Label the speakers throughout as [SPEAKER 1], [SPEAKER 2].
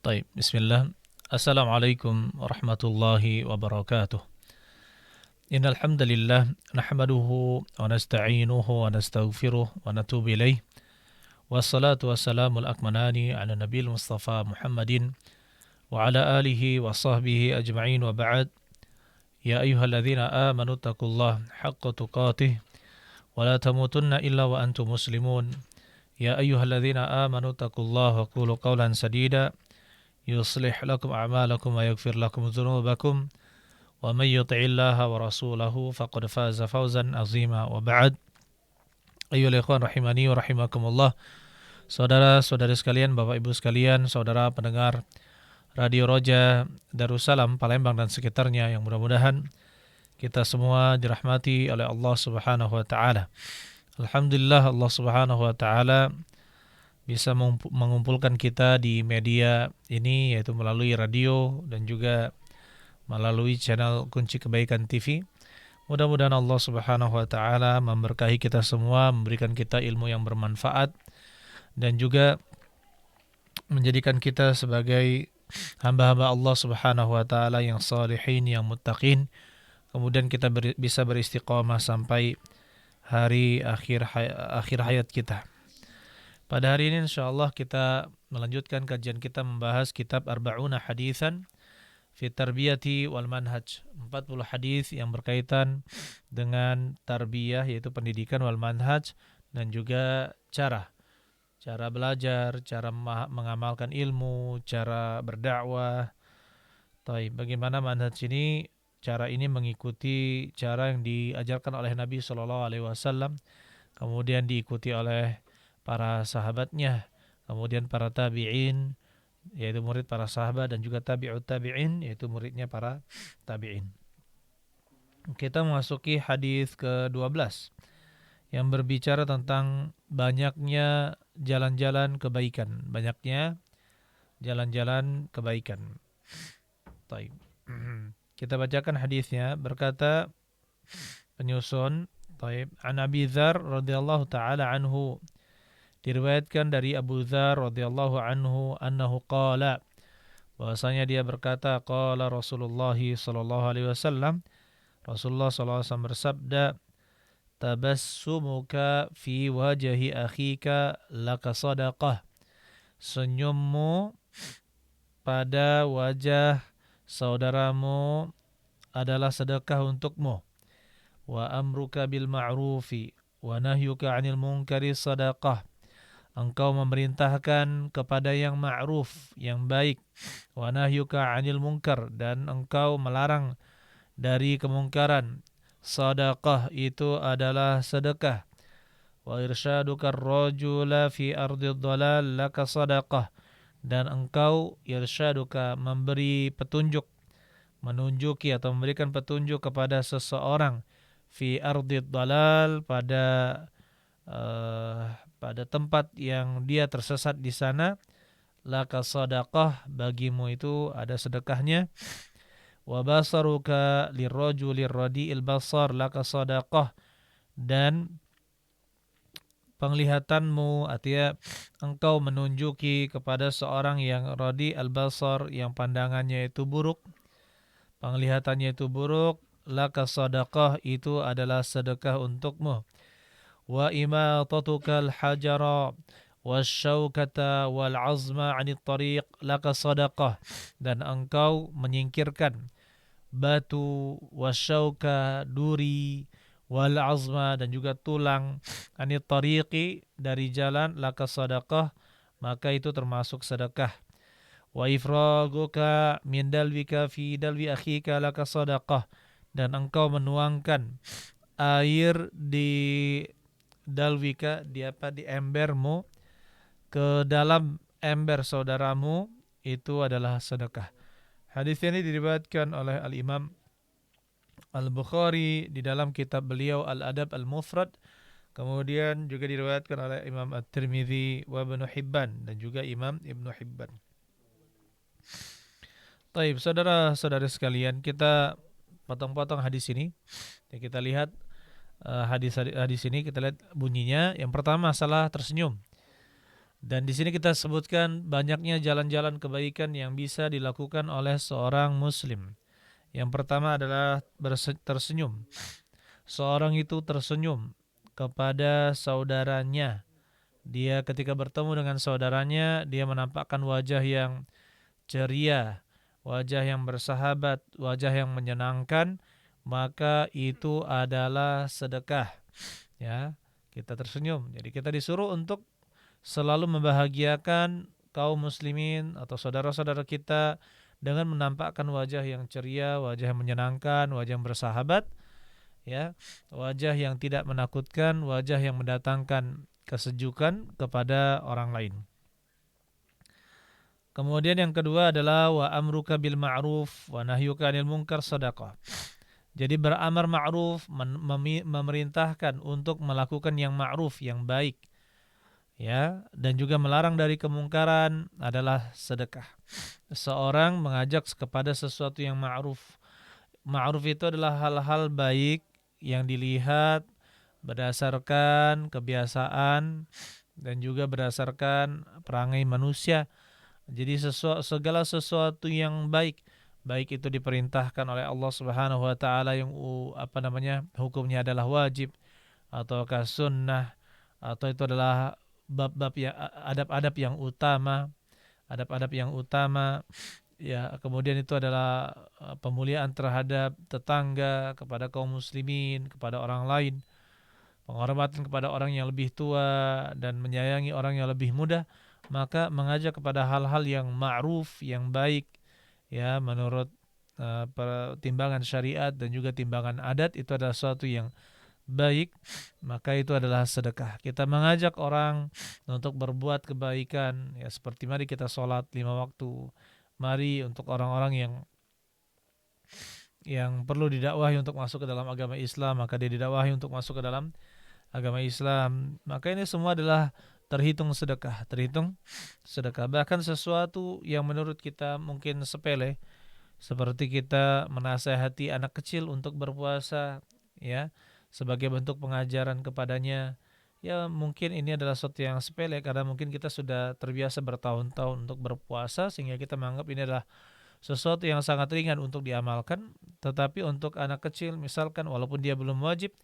[SPEAKER 1] طيب بسم الله. السلام عليكم ورحمة الله وبركاته. إن الحمد لله نحمده ونستعينه ونستغفره ونتوب إليه، والصلاة والسلام الأكملان على النبي المصطفى محمد وعلى آله وصحبه أجمعين، وبعد. يا أيها الذين آمنوا اتقوا الله حق تقاته ولا تموتن إلا وأنتم مسلمون. يا أيها الذين آمنوا اتقوا الله وقولوا قولا سديدا يصلح لكم أعمالكم ويغفر لكم ذنوبكم، ومن يطع الله ورسوله فقد فاز فوزا عظيما، وبعد. أيها الإخوان rahimani wa rahimakumullah. Saudara-saudari sekalian, Bapak Ibu sekalian, saudara pendengar Radio Roja Darussalam Palembang dan sekitarnya, yang mudah-mudahan kita semua dirahmati oleh Allah Subhanahu wa taala. Alhamdulillah, Allah Subhanahu wa taala bisa mengumpulkan kita di media ini, yaitu melalui radio dan juga melalui channel Kunci Kebaikan TV. Mudah-mudahan Allah Subhanahu wa taala memberkahi kita semua, memberikan kita ilmu yang bermanfaat, dan juga menjadikan kita sebagai hamba-hamba Allah Subhanahu wa taala yang salihin, yang muttaqin. Kemudian kita bisa beristiqamah sampai hari akhir hayat kita. Pada hari ini insyaallah kita melanjutkan kajian kita membahas kitab Arba'una Haditsan fi Tarbiyati wal Manhaj. 40 hadis yang berkaitan dengan tarbiyah, yaitu pendidikan, wal manhaj, dan juga cara belajar, cara mengamalkan ilmu, cara berdakwah. Bagaimana manhaj ini, cara ini mengikuti cara yang diajarkan oleh Nabi sallallahu alaihi wasallam, kemudian diikuti oleh para sahabatnya, kemudian para tabi'in, yaitu murid para sahabat, dan juga tabi'ut tabi'in, yaitu muridnya para tabi'in. Kita memasuki hadis ke-12 yang berbicara tentang banyaknya jalan-jalan kebaikan, Baik. Kita bacakan hadisnya. Berkata penyusun, An Abi Dzar radhiyallahu taala anhu, diriwayatkan dari Abu Dzar radhiyallahu anhu annahu qala, bahwasanya dia berkata, qala Rasulullah sallallahu alaihi wasallam, Rasulullah sallallahu alaihi wasallam bersabda, tabassumuka fi wajhi akhika laka sadaqah, senyummu pada wajah saudaramu adalah sedekah untukmu. Wa amruka bil ma'rufi wa nahyuka 'anil munkari sadaqah, engkau memerintahkan kepada yang ma'ruf, yang baik, wa nahyuka 'anil munkar, dan engkau melarang dari kemungkaran, sadaqah, itu adalah sedekah. Wa irsyaduka ar-rajula fi ardid dhalal laka sadaqah, dan engkau irsyaduka memberi petunjuk, menunjuki atau memberikan petunjuk kepada seseorang, fi ardid dhalal, pada tempat yang dia tersesat di sana, laka sadaqah, bagimu itu ada sedekahnya. Wa basaruka lirrajuli radi'il basar laka sadaqah, dan penglihatanmu, artinya engkau menunjuki kepada seorang yang radi al-basar, yang pandangannya itu buruk, penglihatannya itu buruk, laka sadaqah, itu adalah sedekah untukmu. Wa imatatukal hajara wasyaukata wal azma 'anit tariq laka sadaqah, dan engkau menyingkirkan batu, wasyauka, duri, wal azma, dan juga tulang, 'anit tariqi, dari jalan, laka sadaqah, maka itu termasuk sedekah. Wa ifraguka min dalwika fi dalwi akhika laka sadaqah, dan engkau menuangkan air di dalwika, di embermu, ke dalam ember saudaramu, itu adalah sedekah. Hadis ini diriwayatkan oleh Al-Imam Al-Bukhari di dalam kitab beliau Al-Adab Al-Mufrad, kemudian juga diriwayatkan oleh Imam At-Tirmidzi wa Ibnu Hibban, dan juga Imam Ibnu Hibban. Baik, saudara-saudari sekalian, kita potong-potong hadis ini. Kita lihat hadis ini, kita lihat bunyinya. Yang pertama, masalah tersenyum. Dan di sini kita sebutkan banyaknya jalan-jalan kebaikan yang bisa dilakukan oleh seorang muslim. Yang pertama adalah tersenyum. Seorang itu tersenyum kepada saudaranya. Dia ketika bertemu dengan saudaranya, dia menampakkan wajah yang ceria, wajah yang bersahabat, wajah yang menyenangkan, maka itu adalah sedekah. Ya, kita tersenyum. Jadi kita disuruh untuk selalu membahagiakan kaum muslimin atau saudara-saudara kita dengan menampakkan wajah yang ceria, wajah yang menyenangkan, wajah yang bersahabat, ya, wajah yang tidak menakutkan, wajah yang mendatangkan kesejukan kepada orang lain. Kemudian yang kedua adalah wa amruka bil ma'ruf wa nahyuka 'anil munkar shadaqah. Jadi beramar ma'ruf, memerintahkan untuk melakukan yang ma'ruf, yang baik, ya, dan juga melarang dari kemungkaran adalah sedekah. Seorang mengajak kepada sesuatu yang ma'ruf. Ma'ruf itu adalah hal-hal baik yang dilihat berdasarkan kebiasaan dan juga berdasarkan perangai manusia. Jadi segala sesuatu yang baik, baik itu diperintahkan oleh Allah Subhanahu wa taala yang hukumnya adalah wajib ataukah sunnah, atau itu adalah bab-bab ya, adab-adab yang utama, adab-adab yang utama, ya, kemudian itu adalah pemuliaan terhadap tetangga, kepada kaum muslimin, kepada orang lain, penghormatan kepada orang yang lebih tua dan menyayangi orang yang lebih muda, maka mengajak kepada hal-hal yang ma'ruf, yang baik, ya, menurut pertimbangan syariat dan juga timbangan adat, itu adalah sesuatu yang baik, maka itu adalah sedekah. Kita mengajak orang untuk berbuat kebaikan, ya, seperti mari kita sholat 5 waktu, mari untuk orang-orang yang perlu didakwahi untuk masuk ke dalam agama Islam, maka dia didakwahi untuk masuk ke dalam agama Islam. Maka ini semua adalah terhitung sedekah. Bahkan sesuatu yang menurut kita mungkin sepele, seperti kita menasehati anak kecil untuk berpuasa, ya, sebagai bentuk pengajaran kepadanya, ya, mungkin ini adalah sesuatu yang sepele karena mungkin kita sudah terbiasa bertahun-tahun untuk berpuasa sehingga kita menganggap ini adalah sesuatu yang sangat ringan untuk diamalkan. Tetapi untuk anak kecil misalkan, walaupun dia belum wajib,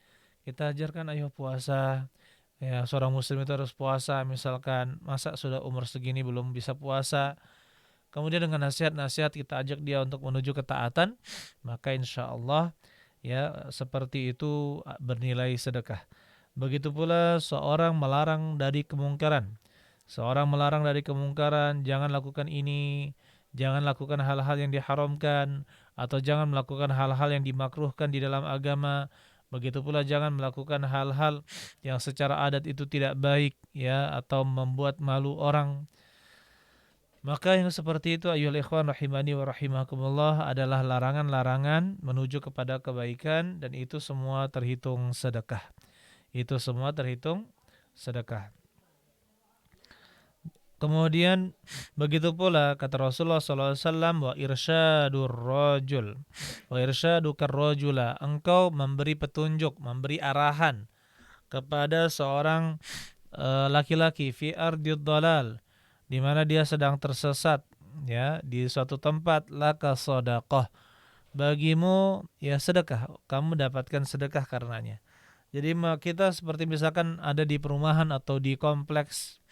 [SPEAKER 1] kita ajarkan ayo puasa. Ya, seorang muslim itu harus puasa, misalkan masa sudah umur segini belum bisa puasa. Kemudian dengan nasihat-nasihat kita ajak dia untuk menuju ketaatan, maka insya Allah, ya, seperti itu bernilai sedekah. Begitu pula seorang melarang dari kemungkaran. Seorang melarang dari kemungkaran, jangan lakukan ini, jangan lakukan hal-hal yang diharamkan, atau jangan melakukan hal-hal yang dimakruhkan di dalam agama. Begitu pula jangan melakukan hal-hal yang secara adat itu tidak baik, ya, atau membuat malu orang. Maka yang seperti itu ayyuhal ikhwan rahimani wa rahimakumullah adalah larangan-larangan menuju kepada kebaikan, dan itu semua terhitung sedekah. Itu semua terhitung sedekah. Kemudian begitu pula kata Rasulullah SAW, wa irsyadur rajul, wa irsyadukar rajula, engkau memberi petunjuk, memberi arahan kepada seorang laki-laki fi ardid dalal, di mana dia sedang tersesat, ya, di suatu tempat, laka shadaqah, bagimu, ya, sedekah, kamu dapatkan sedekah karenanya. Jadi kita seperti misalkan ada di perumahan atau di kompleks,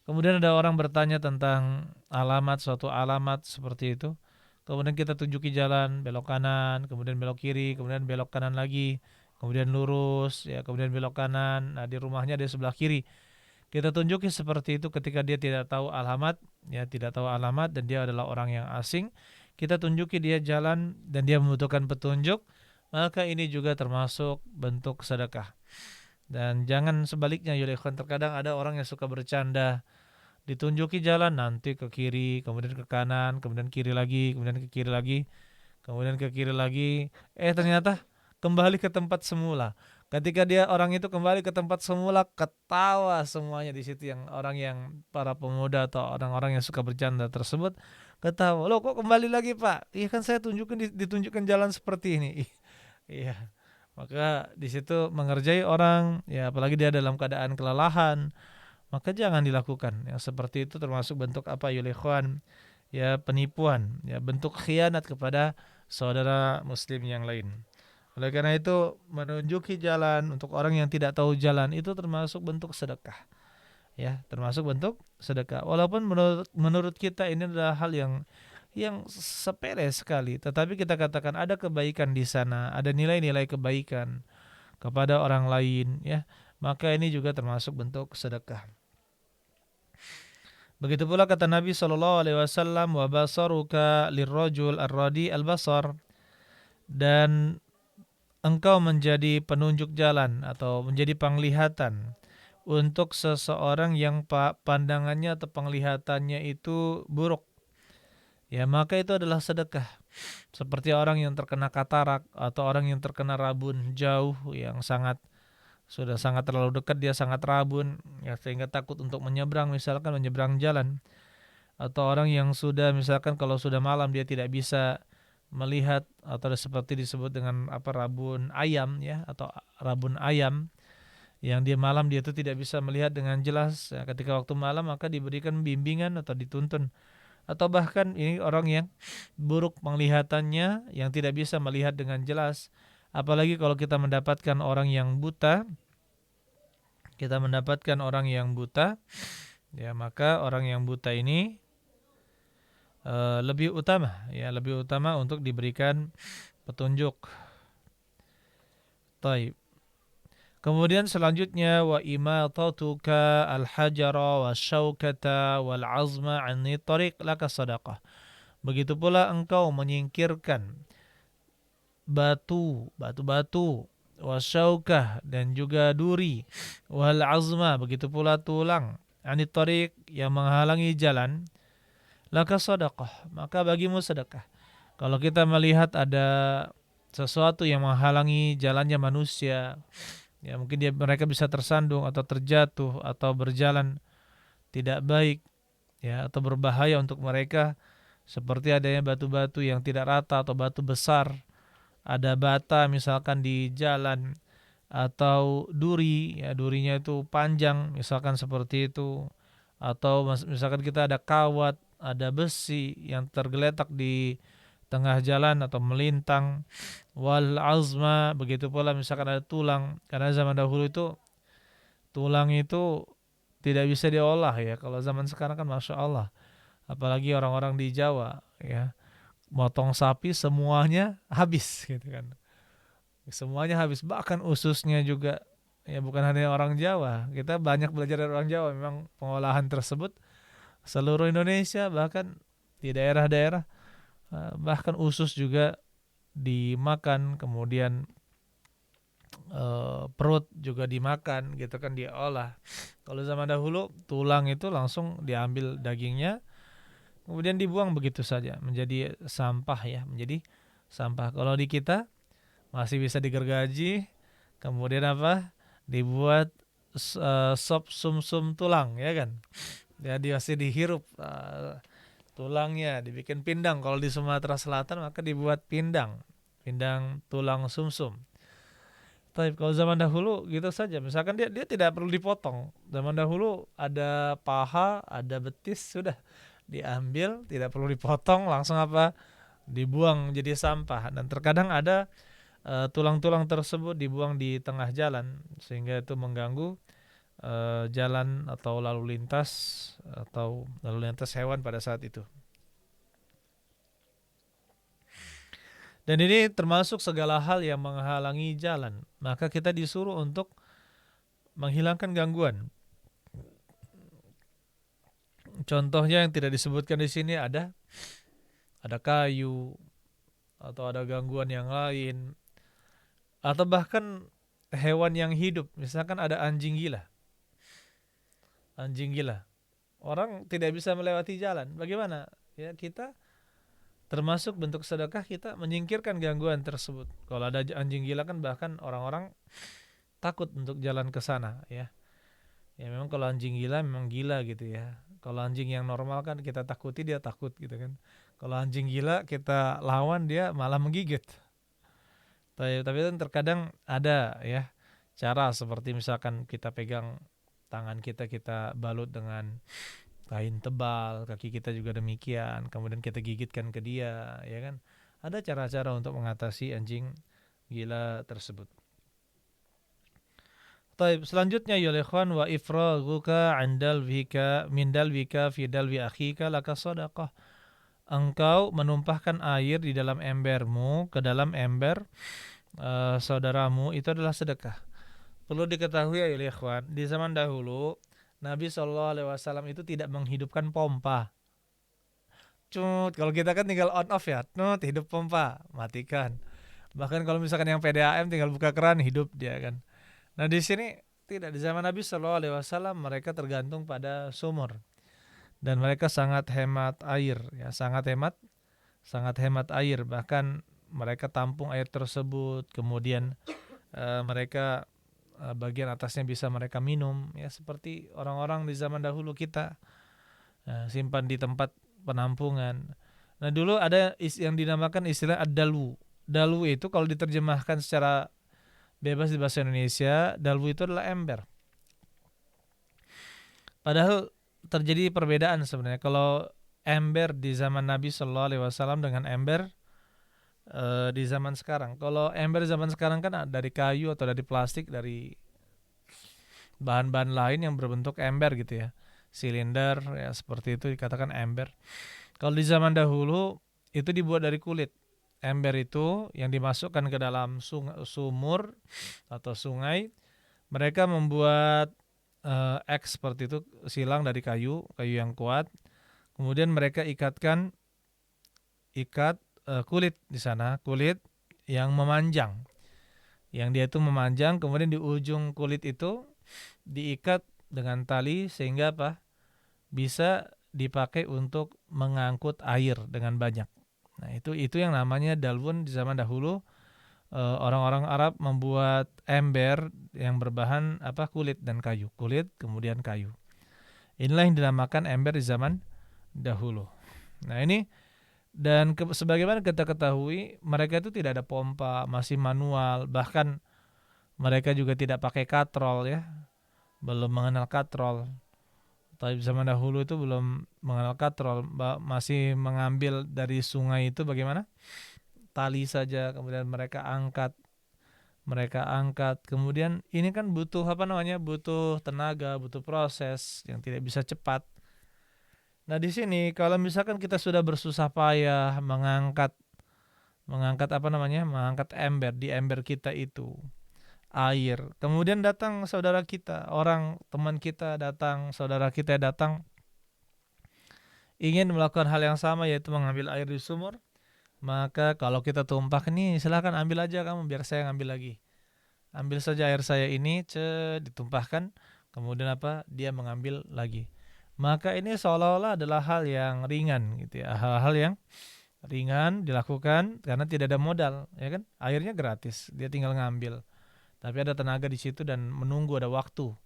[SPEAKER 1] kemudian ada orang bertanya tentang alamat, suatu alamat seperti itu. Kemudian kita tunjuki jalan, belok kanan, kemudian belok kiri, kemudian belok kanan lagi, kemudian lurus, ya, kemudian belok kanan. Nah, di rumahnya di sebelah kiri. Kita tunjuki seperti itu ketika dia tidak tahu alamat, ya, tidak tahu alamat dan dia adalah orang yang asing. Kita tunjuki dia jalan dan dia membutuhkan petunjuk, maka ini juga termasuk bentuk sedekah. Dan jangan sebaliknya, ya ikhwan, terkadang ada orang yang suka bercanda, ditunjuki jalan nanti ke kiri, kemudian ke kanan, kemudian kiri lagi, kemudian ke kiri lagi, kemudian ke kiri lagi, ternyata kembali ke tempat semula. Ketika dia orang itu kembali ke tempat semula, ketawa semuanya di situ, yang orang yang para pemuda atau orang-orang yang suka bercanda tersebut ketawa. Loh, kok kembali lagi, Pak? Iya kan saya ditunjukkan jalan seperti ini. Iya. Maka di situ mengerjai orang, ya, apalagi dia dalam keadaan kelelahan, maka jangan dilakukan. Yang seperti itu termasuk bentuk apa ya ikhwan? Ya penipuan, ya bentuk khianat kepada saudara muslim yang lain. Oleh karena itu menunjuki jalan untuk orang yang tidak tahu jalan itu termasuk bentuk sedekah. Ya, termasuk bentuk sedekah. Walaupun menurut kita ini adalah hal yang sepele sekali, tetapi kita katakan ada kebaikan di sana, ada nilai-nilai kebaikan kepada orang lain, ya. Maka ini juga termasuk bentuk sedekah. Begitu pula kata Nabi sallallahu alaihi wasallam, wa basaruka lirrajul ar-radi al-basar, dan engkau menjadi penunjuk jalan atau menjadi penglihatan untuk seseorang yang pandangannya atau penglihatannya itu buruk, ya maka itu adalah sedekah. Seperti orang yang terkena katarak atau orang yang terkena rabun jauh, yang sudah sangat terlalu dekat, dia sangat rabun, ya sehingga takut untuk menyeberang, misalkan menyeberang jalan. Atau orang yang sudah misalkan kalau sudah malam dia tidak bisa melihat, atau seperti disebut dengan apa, rabun ayam, ya, atau rabun ayam, yang dia malam dia itu tidak bisa melihat dengan jelas, ya, ketika waktu malam maka diberikan bimbingan atau dituntun. Atau bahkan ini orang yang buruk penglihatannya, yang tidak bisa melihat dengan jelas, apalagi kalau kita mendapatkan orang yang buta, ya maka orang yang buta ini lebih utama, ya lebih utama untuk diberikan petunjuk. Taib. Kemudian selanjutnya wa imatatuka al-hajara wasyaukata wal azma 'anni tariq laka sadaqah. Begitu pula engkau menyingkirkan batu-batu wasyaukah dan juga duri, wal azma begitu pula tulang, 'anni tariq yang menghalangi jalan, laka sadaqah, maka bagimu sedekah. Kalau kita melihat ada sesuatu yang menghalangi jalannya manusia, ya mungkin mereka bisa tersandung atau terjatuh atau berjalan tidak baik, ya, atau berbahaya untuk mereka, seperti adanya batu-batu yang tidak rata atau batu besar, ada bata misalkan di jalan, atau duri, ya durinya itu panjang misalkan seperti itu, atau misalkan kita ada kawat, ada besi yang tergeletak di tengah jalan atau melintang, wal azma begitu pula misalkan ada tulang, karena zaman dahulu itu tulang itu tidak bisa diolah, ya kalau zaman sekarang kan masya Allah, apalagi orang-orang di Jawa, ya motong sapi semuanya habis gitu kan, semuanya habis, bahkan ususnya juga, ya bukan hanya orang Jawa, kita banyak belajar dari orang Jawa, memang pengolahan tersebut seluruh Indonesia, bahkan di daerah-daerah, bahkan usus juga dimakan, kemudian perut juga dimakan gitu kan, diolah. Kalau zaman dahulu tulang itu langsung diambil dagingnya, kemudian dibuang begitu saja menjadi sampah, ya menjadi sampah. Kalau di kita masih bisa digergaji, kemudian apa, dibuat sop sumsum tulang, ya kan, jadi masih dihirup tulangnya, dibikin pindang. Kalau di Sumatera Selatan maka dibuat pindang tulang sumsum. Tapi kalau zaman dahulu gitu saja, misalkan dia tidak perlu dipotong. Zaman dahulu ada paha, ada betis, sudah diambil, tidak perlu dipotong, langsung apa, dibuang jadi sampah. Dan terkadang ada tulang-tulang tersebut dibuang di tengah jalan, sehingga itu mengganggu jalan atau lalu lintas hewan pada saat itu. Dan ini termasuk segala hal yang menghalangi jalan, maka kita disuruh untuk menghilangkan gangguan. Contohnya yang tidak disebutkan di sini ada kayu, atau ada gangguan yang lain, atau bahkan hewan yang hidup, misalkan ada anjing gila. Orang tidak bisa melewati jalan. Bagaimana? Ya kita termasuk bentuk sedekah, kita menyingkirkan gangguan tersebut. Kalau ada anjing gila kan bahkan orang-orang takut untuk jalan ke sana, ya. Ya memang kalau anjing gila memang gila gitu ya. Kalau anjing yang normal kan kita takuti, dia takut gitu kan. Kalau anjing gila kita lawan, dia malah menggigit. Tapi kan terkadang ada ya cara, seperti misalkan kita pegang tangan kita balut dengan kain tebal, kaki kita juga demikian, kemudian kita gigitkan ke dia, ya kan? Ada cara-cara untuk mengatasi anjing gila tersebut. Taib, selanjutnya ya ikhwan, wa ifraghuka andal vika mindal vika fi dalwi akhika laka sadaqah. Engkau menumpahkan air di dalam embermu ke dalam ember saudaramu, itu adalah sedekah. Perlu diketahui ya ikhwan, di zaman dahulu Nabi SAW itu tidak menghidupkan pompa. Kalau kita kan tinggal on off ya, hidup pompa, matikan. Bahkan kalau misalkan yang PDAM tinggal buka keran hidup dia kan. Nah di sini tidak, di zaman Nabi SAW mereka tergantung pada sumur dan mereka sangat hemat air, ya sangat hemat air. Bahkan mereka tampung air tersebut, kemudian mereka bagian atasnya bisa mereka minum, ya seperti orang-orang di zaman dahulu kita simpan di tempat penampungan. Nah dulu ada yang dinamakan istilah ad-dalwu. Dalwu itu kalau diterjemahkan secara bebas di bahasa Indonesia, dalwu itu adalah ember. Padahal terjadi perbedaan sebenarnya. Kalau ember di zaman Nabi Shallallahu Alaihi Wasallam dengan ember di zaman sekarang. Kalau ember zaman sekarang kan dari kayu atau dari plastik, dari bahan-bahan lain yang berbentuk ember gitu ya, silinder ya, seperti itu dikatakan ember. Kalau di zaman dahulu itu dibuat dari kulit. Ember itu yang dimasukkan ke dalam sumur atau sungai. Mereka membuat X seperti itu, silang dari kayu yang kuat. Kemudian mereka ikat kulit di sana, kulit yang memanjang. Yang dia itu memanjang, kemudian di ujung kulit itu diikat dengan tali sehingga apa? Bisa dipakai untuk mengangkut air dengan banyak. Nah, itu yang namanya dalwun di zaman dahulu. Orang-orang Arab membuat ember yang berbahan kulit dan kayu, kulit kemudian kayu. Inilah yang dinamakan ember di zaman dahulu. Nah ini, dan sebagaimana kita ketahui mereka itu tidak ada pompa, masih manual, bahkan mereka juga tidak pakai katrol ya, belum mengenal katrol. Tapi zaman dahulu itu belum mengenal katrol, masih mengambil dari sungai itu bagaimana? Tali saja, kemudian mereka angkat, kemudian ini kan butuh butuh tenaga, butuh proses yang tidak bisa cepat. Nah di sini kalau misalkan kita sudah bersusah payah mengangkat mengangkat ember, di ember kita itu air, kemudian datang saudara kita, teman kita datang, saudara kita datang ingin melakukan hal yang sama, yaitu mengambil air di sumur. Maka kalau kita tumpah nih, silahkan ambil aja kamu, biar saya ngambil lagi. Ambil saja air saya ini, ditumpahkan, kemudian dia mengambil lagi. Maka ini seolah-olah adalah hal yang ringan gitu ya, hal-hal yang ringan dilakukan karena tidak ada modal, ya kan? Airnya gratis, dia tinggal ngambil. Tapi ada tenaga di situ dan menunggu, ada waktu.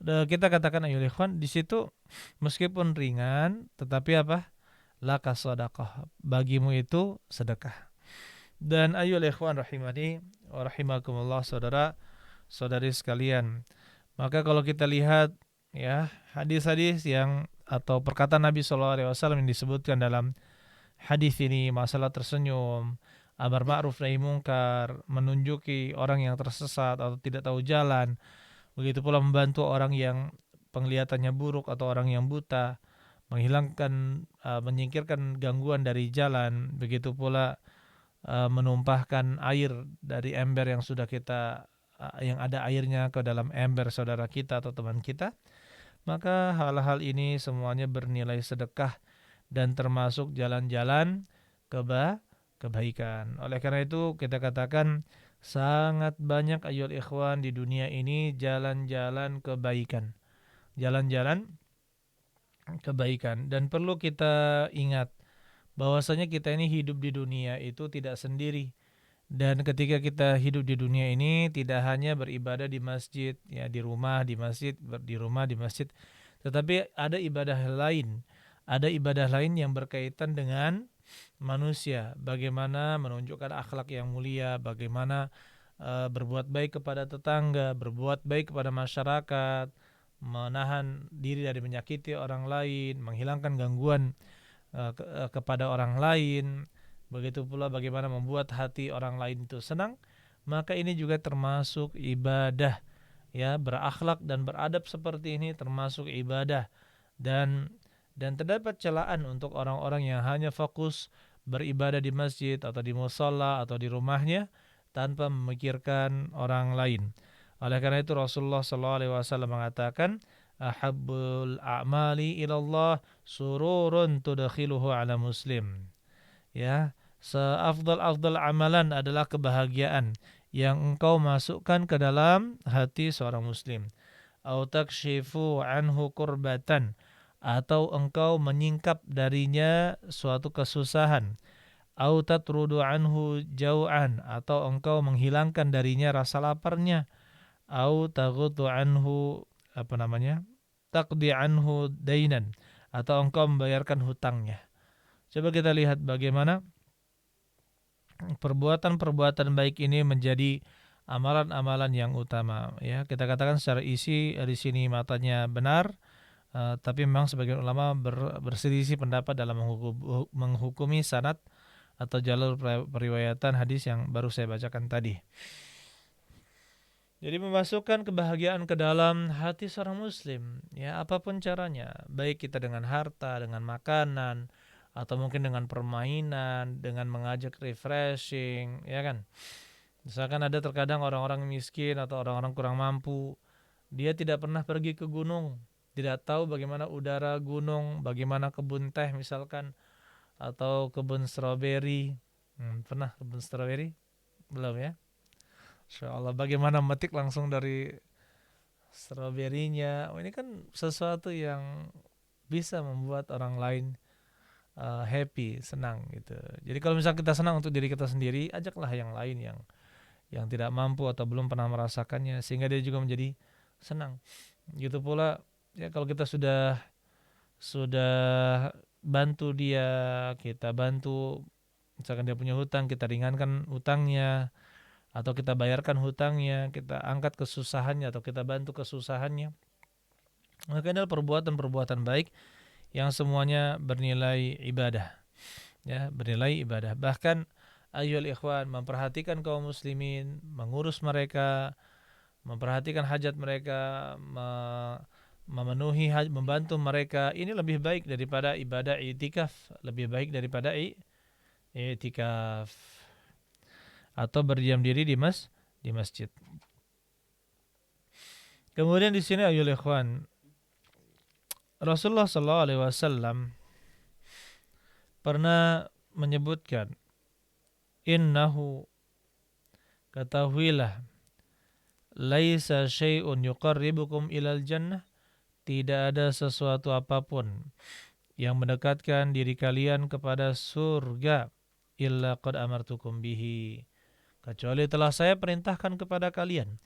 [SPEAKER 1] Kita katakan ayo ikhwan, di situ meskipun ringan, tetapi laka sedekah, bagimu itu sedekah. Dan ayo ikhwan rahimani wa rahimakumullah, saudara-saudari sekalian. Maka kalau kita lihat ya hadis-hadis yang atau perkataan Nabi SAW yang disebutkan dalam hadis ini, masalah tersenyum, amar ma'ruf nahi mungkar, menunjuki orang yang tersesat atau tidak tahu jalan, begitu pula membantu orang yang penglihatannya buruk atau orang yang buta, menghilangkan menyingkirkan gangguan dari jalan, begitu pula menumpahkan air dari ember yang sudah kita yang ada airnya ke dalam ember saudara kita atau teman kita. Maka hal-hal ini semuanya bernilai sedekah dan termasuk jalan-jalan kebaikan. Oleh karena itu kita katakan sangat banyak ayol ikhwan di dunia ini jalan-jalan kebaikan. Jalan-jalan kebaikan, dan perlu kita ingat bahwasanya kita ini hidup di dunia itu tidak sendiri. Dan ketika kita hidup di dunia ini tidak hanya beribadah di masjid, ya di rumah di masjid, di rumah di masjid, tetapi ada ibadah lain. Ada ibadah lain yang berkaitan dengan manusia, bagaimana menunjukkan akhlak yang mulia, bagaimana berbuat baik kepada tetangga, berbuat baik kepada masyarakat, menahan diri dari menyakiti orang lain, menghilangkan gangguan kepada orang lain. Begitu pula bagaimana membuat hati orang lain itu senang, maka ini juga termasuk ibadah. Ya, berakhlak dan beradab seperti ini termasuk ibadah. Dan terdapat celaan untuk orang-orang yang hanya fokus beribadah di masjid atau di musalla atau di rumahnya tanpa memikirkan orang lain. Oleh karena itu Rasulullah SAW mengatakan, ahabbul a'mali ilallah sururun tudakhiluhu ala muslim. Ya, seafdal-afdal amalan adalah kebahagiaan yang engkau masukkan ke dalam hati seorang muslim. Au takshifu anhu kurbatan, atau engkau menyingkap darinya suatu kesusahan. Au tatrudu anhu jau'an, atau engkau menghilangkan darinya rasa laparnya. Au taghuddu anhu taqdi anhu dainan, atau engkau membayarkan hutangnya. Coba kita lihat bagaimana perbuatan-perbuatan baik ini menjadi amalan-amalan yang utama. Ya, kita katakan secara isi di sini matanya benar, tapi memang sebagian ulama berselisih pendapat dalam menghukumi sanad atau jalur periwayatan hadis yang baru saya bacakan tadi. Jadi memasukkan kebahagiaan ke dalam hati seorang muslim, ya apapun caranya, baik kita dengan harta, dengan makanan, atau mungkin dengan permainan, dengan mengajak refreshing, ya kan. Misalkan ada terkadang orang-orang miskin atau orang-orang kurang mampu, dia tidak pernah pergi ke gunung, tidak tahu bagaimana udara gunung, bagaimana kebun teh misalkan, atau kebun stroberi. Pernah kebun stroberi? Belum ya? Insyaallah, bagaimana metik langsung dari stroberinya. Ini kan sesuatu yang bisa membuat orang lain happy, senang gitu. Jadi kalau misalnya kita senang untuk diri kita sendiri, ajaklah yang lain yang tidak mampu atau belum pernah merasakannya sehingga dia juga menjadi senang. Gitu pula ya, kalau kita sudah bantu dia, kita bantu misalkan dia punya hutang, kita ringankan hutangnya, atau kita bayarkan hutangnya, kita angkat kesusahannya atau kita bantu kesusahannya. Maka ini adalah perbuatan-perbuatan baik yang semuanya bernilai ibadah. Ya, bernilai ibadah. Bahkan ayyuhal ikhwan, memperhatikan kaum muslimin, mengurus mereka, memperhatikan hajat mereka, memenuhi membantu mereka, ini lebih baik daripada ibadah i'tikaf, lebih baik daripada i'tikaf atau berdiam diri di masjid. Kemudian di sini ayyuhal ikhwan, Rasulullah sallallahu alaihi wasallam pernah menyebutkan, innahu, ketahuilah, laisa syai'un yuqarribukum ilal jannah, tidak ada sesuatu apapun yang mendekatkan diri kalian kepada surga, illa qad amartukum bihi, kecuali telah saya perintahkan kepada kalian.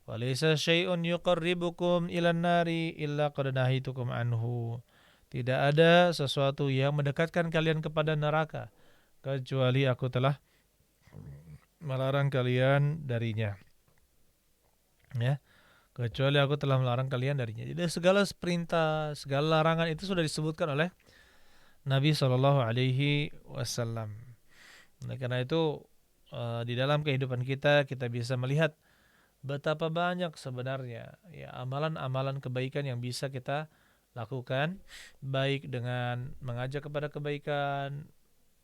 [SPEAKER 1] Walaysa syai'un yuqarribukum ilan nari illa qad nahitukum anhu, tidak ada sesuatu yang mendekatkan kalian kepada neraka kecuali aku telah melarang kalian darinya. Ya, kecuali aku telah melarang kalian darinya. Jadi segala perintah, segala larangan itu sudah disebutkan oleh Nabi Shallallahu Alaihi Wasallam. Nah, karena itu di dalam kehidupan kita bisa melihat betapa banyak sebenarnya ya amalan-amalan kebaikan yang bisa kita lakukan, baik dengan mengajak kepada kebaikan,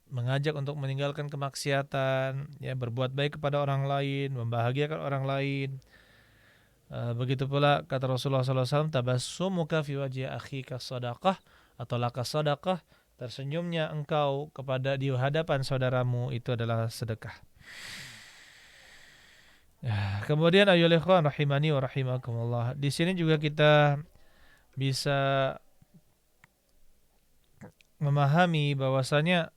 [SPEAKER 1] mengajak untuk meninggalkan kemaksiatan, ya berbuat baik kepada orang lain, membahagiakan orang lain. Begitu pula kata Rasulullah SAW, tabassumuka fi wajhi akhika sadaqah, atau laka sadaqah, tersenyumnya engkau kepada di hadapan saudaramu itu adalah sedekah. Ya, kemudian ayyuhal ikhwan rahimani wa rahimakumullah, di sini juga kita bisa memahami bahwasanya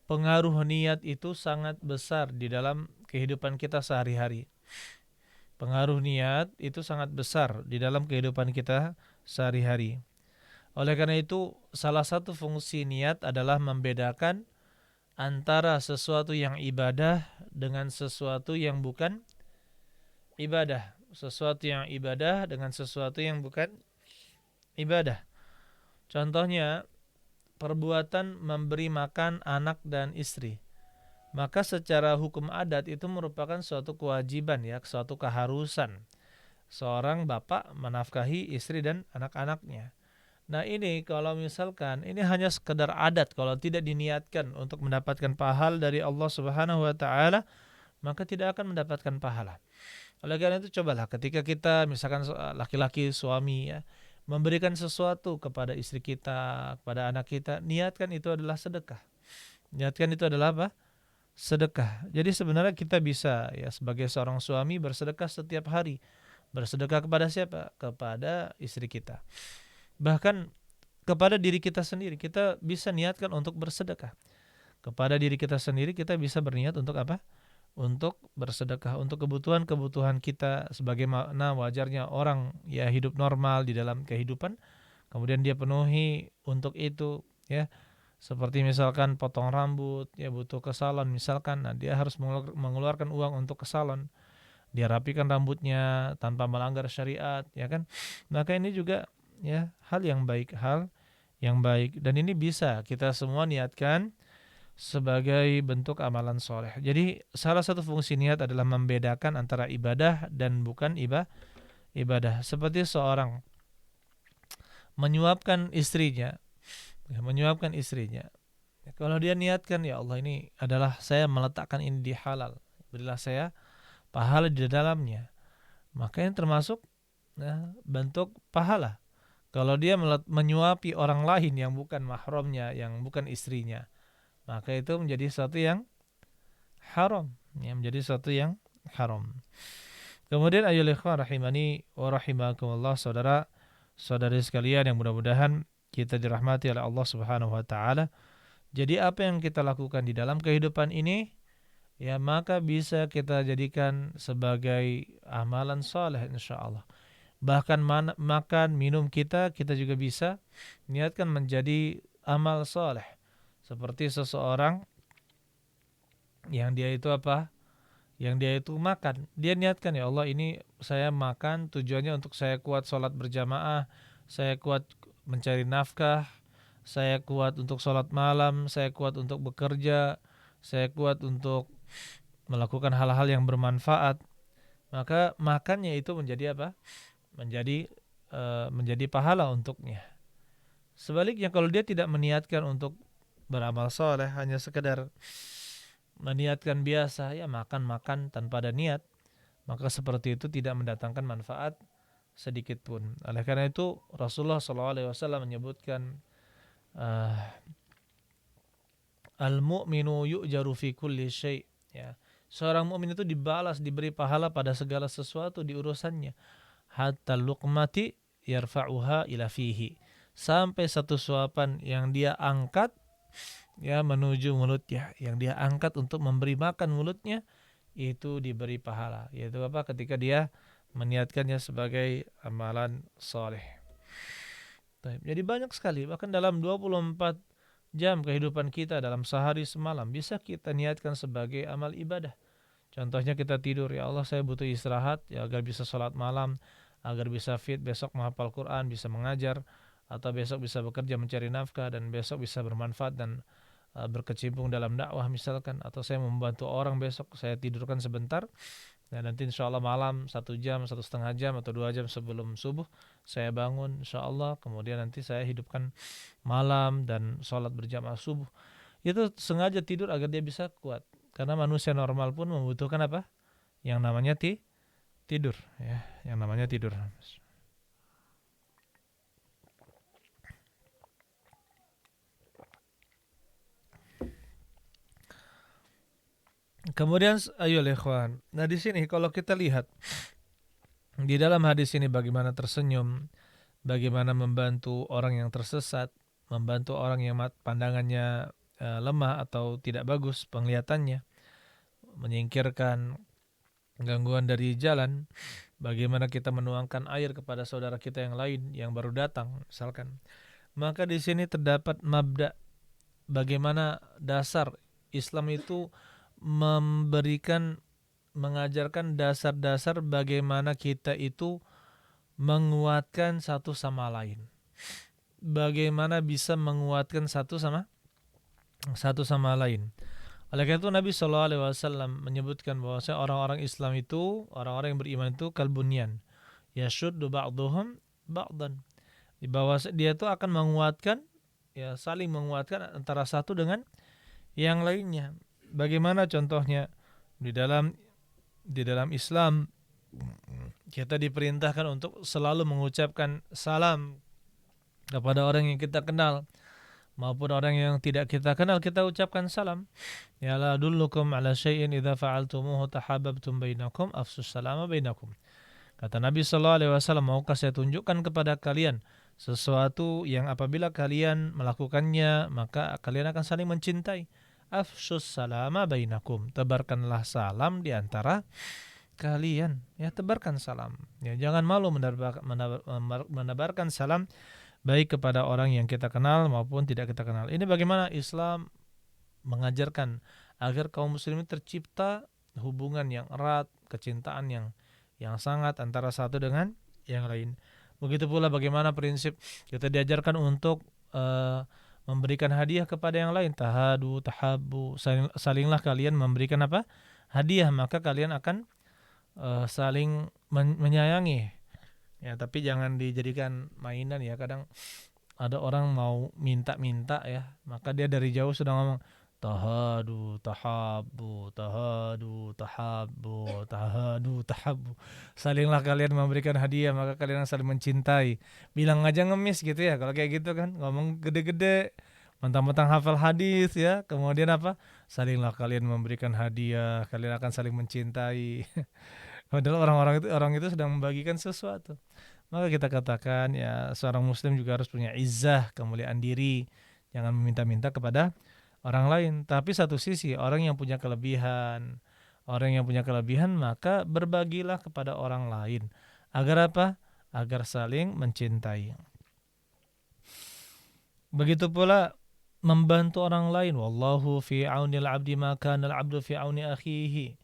[SPEAKER 1] pengaruh niat itu sangat besar di dalam kehidupan kita sehari-hari. Pengaruh niat itu sangat besar di dalam kehidupan kita sehari-hari. Oleh karena itu, salah satu fungsi niat adalah membedakan antara sesuatu yang ibadah dengan sesuatu yang bukan ibadah. Sesuatu yang ibadah dengan sesuatu yang bukan ibadah. Contohnya perbuatan memberi makan anak dan istri. Maka secara hukum adat itu merupakan suatu kewajiban ya, suatu keharusan seorang bapak menafkahi istri dan anak-anaknya. Nah ini kalau misalkan ini hanya sekedar adat, kalau tidak diniatkan untuk mendapatkan pahala dari Allah Subhanahu wa taala, maka tidak akan mendapatkan pahala. Oleh karena itu cobalah ketika kita misalkan laki-laki suami ya, memberikan sesuatu kepada istri kita, kepada anak kita, niatkan itu adalah sedekah. Niatkan itu adalah apa? Sedekah. Jadi sebenarnya kita bisa ya sebagai seorang suami bersedekah setiap hari. Bersedekah kepada siapa? Kepada istri kita. Bahkan kepada diri kita sendiri kita bisa niatkan untuk bersedekah. Kepada diri kita sendiri kita bisa berniat untuk apa? Untuk bersedekah untuk kebutuhan-kebutuhan kita sebagaimana wajarnya orang ya hidup normal di dalam kehidupan, kemudian dia penuhi untuk itu ya. Seperti misalkan potong rambut, ya butuh ke salon misalkan, nah dia harus mengeluarkan uang untuk ke salon. Dia rapikan rambutnya tanpa melanggar syariat, ya kan? Maka ini juga ya hal yang baik, dan ini bisa kita semua niatkan sebagai bentuk amalan soleh. Jadi salah satu fungsi niat adalah membedakan antara ibadah dan bukan ibadah. Seperti seorang menyuapkan istrinya, menyuapkan istrinya. Kalau dia niatkan ya Allah ini adalah saya meletakkan ini di halal, berilah saya pahala di dalamnya, maka ini termasuk ya, bentuk pahala. Kalau dia menyuapi orang lain yang bukan mahramnya, yang bukan istrinya, maka itu menjadi sesuatu yang haram, ya, menjadi sesuatu yang haram. Kemudian ayyuhal ikhwan rahimani wa rahimakumullah, saudara-saudari sekalian yang mudah-mudahan kita dirahmati oleh Allah Subhanahu wa taala. Jadi apa yang kita lakukan di dalam kehidupan ini ya maka bisa kita jadikan sebagai amalan saleh insyaallah. Bahkan makan minum kita juga bisa niatkan menjadi amal saleh. Seperti seseorang yang dia itu apa? Yang dia itu makan, dia niatkan ya Allah ini saya makan tujuannya untuk saya kuat sholat berjamaah, saya kuat mencari nafkah, saya kuat untuk sholat malam, saya kuat untuk bekerja, saya kuat untuk melakukan hal-hal yang bermanfaat. Maka makannya itu menjadi apa? Menjadi pahala untuknya. Sebaliknya kalau dia tidak meniatkan untuk beramal soleh, hanya sekedar meniatkan biasa ya makan-makan tanpa ada niat, maka seperti itu tidak mendatangkan manfaat sedikit pun. Oleh karena itu Rasulullah SAW menyebutkan al-mu'minu yu'jaru fi kulli syai', ya. Seorang mukmin itu dibalas, diberi pahala pada segala sesuatu di urusannya. Hatta luqmati yarfa'uha ila fihi. Sampai satu suapan yang dia angkat ya menuju mulutnya, yang dia angkat untuk memberi makan mulutnya, itu diberi pahala. Yaitu apa? Ketika dia meniatkannya sebagai amalan soleh. Jadi banyak sekali, bahkan dalam 24 jam kehidupan kita dalam sehari semalam bisa kita niatkan sebagai amal ibadah. Contohnya kita tidur, ya Allah saya butuh istirahat ya agar bisa sholat malam, agar bisa fit besok menghafal Quran, bisa mengajar, atau besok bisa bekerja mencari nafkah, dan besok bisa bermanfaat dan berkecimpung dalam dakwah misalkan, atau saya membantu orang besok, saya tidurkan sebentar, dan nanti insya Allah malam 1 jam, 1,5 jam atau 2 jam sebelum subuh saya bangun insya Allah, kemudian nanti saya hidupkan malam dan sholat berjamaah subuh. Itu sengaja tidur agar dia bisa kuat, karena manusia normal pun membutuhkan apa? Yang namanya tidur, ya, yang namanya tidur. Kemudian ayo ikhwan. Nah di sini kalau kita lihat di dalam hadis ini bagaimana tersenyum, bagaimana membantu orang yang tersesat, membantu orang yang pandangannya lemah atau tidak bagus penglihatannya, menyingkirkan gangguan dari jalan, bagaimana kita menuangkan air kepada saudara kita yang lain yang baru datang misalkan. Maka di sini terdapat mabda, bagaimana dasar Islam itu mengajarkan dasar-dasar bagaimana kita itu menguatkan satu sama lain. bagaimana bisa menguatkan satu sama lain. Oleh karena itu Nabi SAW menyebutkan bahwa orang-orang Islam itu, orang-orang yang beriman itu kalbunyan, yashuddu ba'duhum ba'dan. Di bawah dia itu akan menguatkan, ya saling menguatkan antara satu dengan yang lainnya. Bagaimana contohnya? Di dalam Islam kita diperintahkan untuk selalu mengucapkan salam kepada orang yang kita kenal maupun orang yang tidak kita kenal, kita ucapkan salam. Ya la dullukum ala syai'in idza fa'altumuhu tahabbabtum bainakum afsus salama bainakum. Kata Nabi sallallahu alaihi wasallam, maukah saya tunjukkan kepada kalian sesuatu yang apabila kalian melakukannya maka kalian akan saling mencintai. Afsus salama bainakum. Tebarkanlah salam di antara kalian. Ya, tebarkan salam. Ya, jangan malu menebarkan salam baik kepada orang yang kita kenal maupun tidak kita kenal. Ini bagaimana Islam mengajarkan agar kaum muslimin tercipta hubungan yang erat, kecintaan yang sangat antara satu dengan yang lain. Begitu pula bagaimana prinsip kita diajarkan untuk memberikan hadiah kepada yang lain. Tahadu, tahabu, salinglah kalian memberikan apa? Hadiah, maka kalian akan saling menyayangi. Ya, tapi jangan dijadikan mainan ya. Kadang ada orang mau minta-minta ya, maka dia dari jauh sudah ngomong tahadu, tahabu, tahadu, tahabu, tahadu, tahabu. Salinglah kalian memberikan hadiah, maka kalian saling mencintai. Bilang aja ngemis gitu ya, kalau kayak gitu kan, ngomong gede-gede, mentang-mentang hafal hadis ya, kemudian apa? Salinglah kalian memberikan hadiah, kalian akan saling mencintai. Padahal orang itu sedang membagikan sesuatu. Maka kita katakan ya seorang muslim juga harus punya izzah, kemuliaan diri. Jangan meminta-minta kepada orang lain. Tapi satu sisi orang yang punya kelebihan maka berbagilah kepada orang lain. Agar apa? Agar saling mencintai. Begitu pula membantu orang lain. Wallahu fi aunil abdi ma kana al-abdu fi auni akhihi.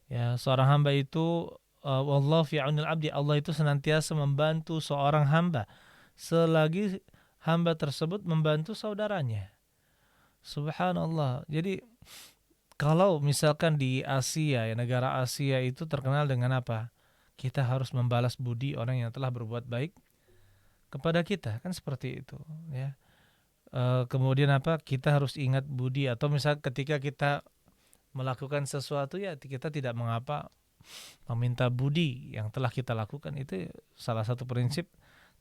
[SPEAKER 1] Ya, seorang hamba itu wallahu fi aunil abdi, Allah itu senantiasa membantu seorang hamba selagi hamba tersebut membantu saudaranya. Subhanallah. Jadi kalau misalkan di Asia, ya negara Asia itu terkenal dengan apa? Kita harus membalas budi orang yang telah berbuat baik kepada kita, kan seperti itu, ya. Kemudian apa? Kita harus ingat budi, atau misal ketika kita melakukan sesuatu ya kita tidak mengapa meminta budi yang telah kita lakukan, itu salah satu prinsip.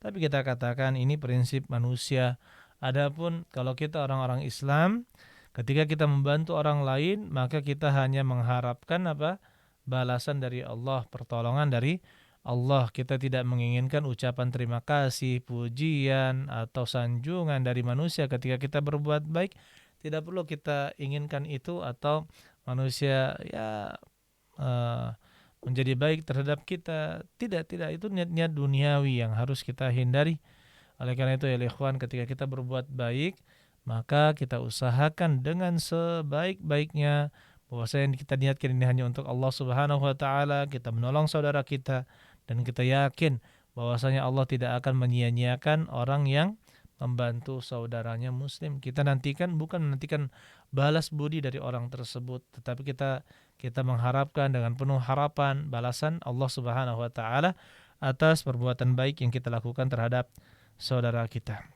[SPEAKER 1] Tapi kita katakan ini prinsip manusia. Adapun kalau kita orang-orang Islam, ketika kita membantu orang lain maka kita hanya mengharapkan apa? Balasan dari Allah, pertolongan dari Allah. Kita tidak menginginkan ucapan terima kasih, pujian atau sanjungan dari manusia ketika kita berbuat baik. Tidak perlu kita inginkan itu, atau manusia ya menjadi baik terhadap kita. Tidak, itu niat-niat duniawi yang harus kita hindari. Oleh karena itu ya ikhwan, ketika kita berbuat baik maka kita usahakan dengan sebaik-baiknya bahwasanya kita niatkan ini hanya untuk Allah Subhanahu wa taala, kita menolong saudara kita, dan kita yakin bahwasanya Allah tidak akan menyia-nyiakan orang yang membantu saudaranya muslim. Kita bukan menantikan balas budi dari orang tersebut, tetapi kita mengharapkan dengan penuh harapan balasan Allah Subhanahu wa taala atas perbuatan baik yang kita lakukan terhadap saudara kita.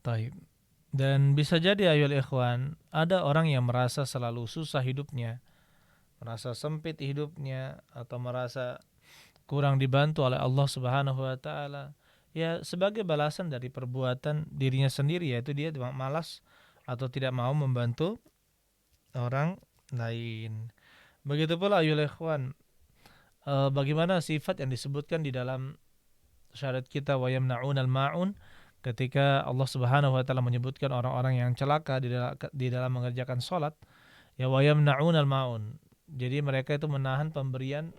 [SPEAKER 1] Taib. Dan bisa jadi ayol ikhwan, ada orang yang merasa selalu susah hidupnya, merasa sempit hidupnya, atau merasa kurang dibantu oleh Allah Subhanahu wa taala. Ya, sebagai balasan dari perbuatan dirinya sendiri, yaitu dia malas atau tidak mau membantu orang lain. Begitu pula ayol ikhwan, bagaimana sifat yang disebutkan di dalam syariat kita, wa yamna'unal ma'un, ketika Allah Subhanahu wa taala menyebutkan orang-orang yang celaka di dalam mengerjakan salat, ya wa yamna'unal ma'un. Jadi mereka itu menahan pemberian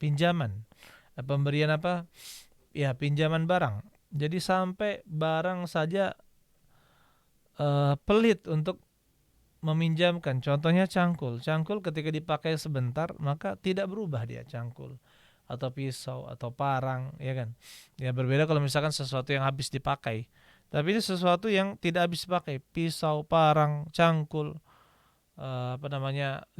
[SPEAKER 1] pinjaman. Pemberian apa? Ya, pinjaman barang. Jadi sampai barang saja pelit untuk meminjamkan. Contohnya cangkul. Cangkul ketika dipakai sebentar maka tidak berubah dia cangkul. atau pisau atau parang, ya kan? Ya berbeda kalau misalkan sesuatu yang habis dipakai. Tapi ini sesuatu yang tidak habis dipakai, pisau, parang, cangkul,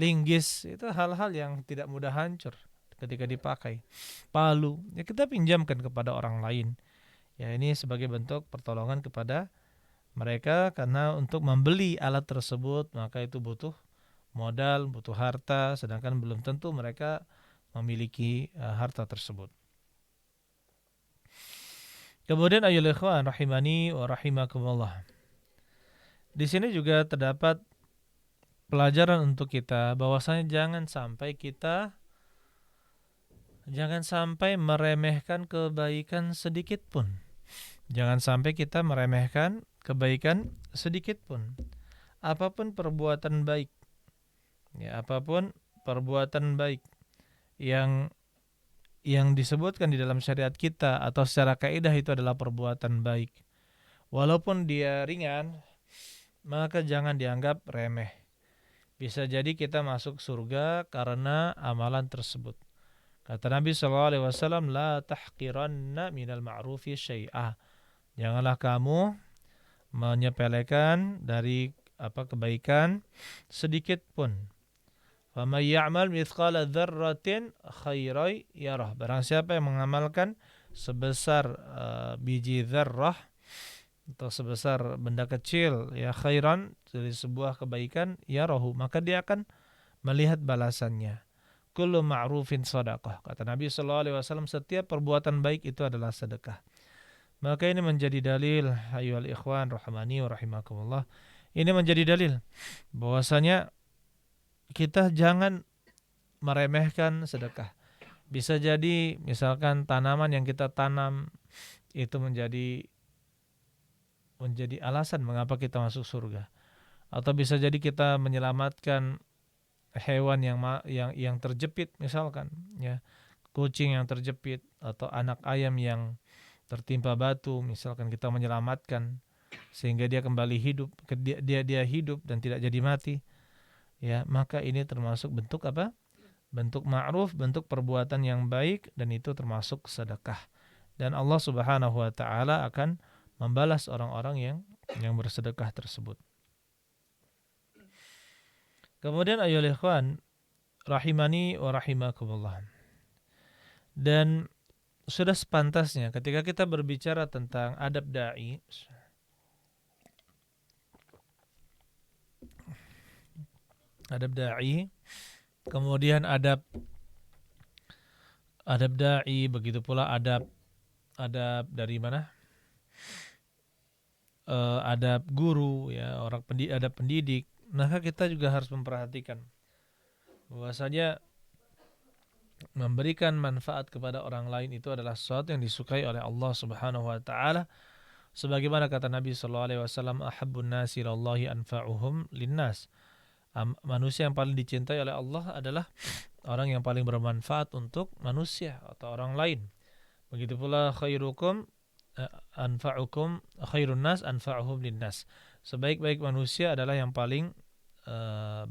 [SPEAKER 1] linggis, itu hal-hal yang tidak mudah hancur ketika dipakai. Palu, ya kita pinjamkan kepada orang lain. Ya ini sebagai bentuk pertolongan kepada mereka karena untuk membeli alat tersebut maka itu butuh modal, butuh harta, sedangkan belum tentu mereka memiliki harta tersebut. Kemudian ayyuhal ikhwan rahimani wa rahimakumullah. Di sini juga terdapat pelajaran untuk kita bahwasanya jangan sampai meremehkan kebaikan sedikit pun. Jangan sampai kita meremehkan kebaikan sedikit pun. Apapun perbuatan baik, ya apapun perbuatan baik yang disebutkan di dalam syariat kita atau secara kaidah itu adalah perbuatan baik. Walaupun dia ringan, maka jangan dianggap remeh. Bisa jadi kita masuk surga karena amalan tersebut. Kata Nabi SAW, la tahqiranna minal ma'rufi syai'ah. Janganlah kamu menyepelekan dari kebaikan sedikit pun. Faman ya'mal mithqala dzarratin khairan yarah. Barang siapa yang mengamalkan sebesar biji dzarrah atau sebesar benda kecil ya khairan dari sebuah kebaikan yarahu, maka dia akan melihat balasannya. Kullu ma'rufin shadaqah. Kata Nabi sallallahu alaihi wasallam, setiap perbuatan baik itu adalah sedekah. Maka ini menjadi dalil ayyuhal ikhwan rahimani wa rahimakumullah. Ini menjadi dalil bahwasanya kita jangan meremehkan sedekah. Bisa jadi misalkan tanaman yang kita tanam itu menjadi alasan mengapa kita masuk surga. Atau bisa jadi kita menyelamatkan hewan yang terjepit misalkan, ya. Kucing yang terjepit atau anak ayam yang tertimpa batu, misalkan kita menyelamatkan sehingga dia kembali hidup, dia hidup dan tidak jadi mati. Ya, maka ini termasuk bentuk apa? Bentuk ma'ruf, bentuk perbuatan yang baik, dan itu termasuk sedekah. Dan Allah Subhanahu wa taala akan membalas orang-orang yang bersedekah tersebut. Kemudian ayyuhal ikhwan rahimani wa rahimakumullah. Dan sudah sepantasnya ketika kita berbicara tentang adab dai, kemudian adab dai, begitu pula adab dari mana? Adab guru, ya, adab pendidik. Maka kita juga harus memperhatikan bahwasanya memberikan manfaat kepada orang lain itu adalah sesuatu yang disukai oleh Allah Subhanahu wa taala. Sebagaimana kata Nabi sallallahu alaihi wasallam, ahabbun nasi ilallahi anfa'uhum linnas. Manusia yang paling dicintai oleh Allah adalah orang yang paling bermanfaat untuk manusia atau orang lain. Begitu pula khairun nas anfa'uhum linnas. Sebaik-baik manusia adalah yang paling